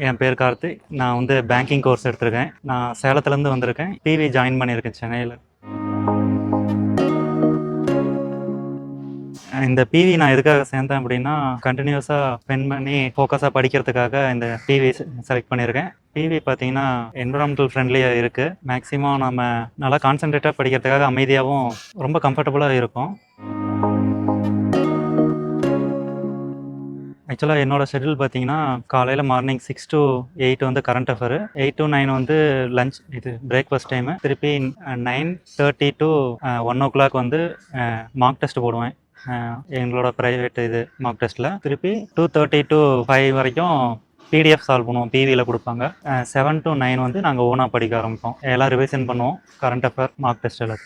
என் பேர் கார்த்திக். நான் வந்து பேங்கிங் கோர்ஸ் எடுத்திருக்கேன். நான் சேலத்துலேருந்து வந்திருக்கேன். பிவி ஜாயின் பண்ணியிருக்கேன் சென்னையில். இந்த பிவி நான் எதுக்காக சேர்ந்தேன் அப்படின்னா, கண்டினியூஸாக ஸ்பெண்ட் பண்ணி ஃபோக்கஸாக படிக்கிறதுக்காக இந்த பிவி செலக்ட் பண்ணியிருக்கேன். பிவி பார்த்தீங்கன்னா என்விரான்மெண்டல் ஃப்ரெண்ட்லியாக இருக்குது. மேக்ஸிமம் நம்ம நல்லா கான்சன்ட்ரேட்டாக படிக்கிறதுக்காக அமைதியாகவும் ரொம்ப கம்ஃபர்டபுளாக இருக்கும். ஆக்சுவலாக என்னோடய ஷெட்யூல் பார்த்தீங்கன்னா, காலையில் மார்னிங் 6 to 8 வந்து கரண்ட் அஃபேர், 8 to 9 வந்து லஞ்ச், இது பிரேக்ஃபாஸ்ட் டைமு. திருப்பி 9:30 to 1 o'clock வந்து மார்க் டெஸ்ட் போடுவேன் எங்களோட ப்ரைவேட் இது மார்க் டெஸ்ட்டில். திருப்பி 2:30 to 5 வரைக்கும் பிடிஎஃப் சால்வ் பண்ணுவோம், பிவியில் கொடுப்பாங்க. 7 to 9 வந்து நாங்கள் ஓனாக படிக்க ஆரம்பிப்போம். எல்லாம் ரிவிஷன் பண்ணுவோம், கரண்ட் அஃபேர் மார்க் டெஸ்ட் எல்லாம்.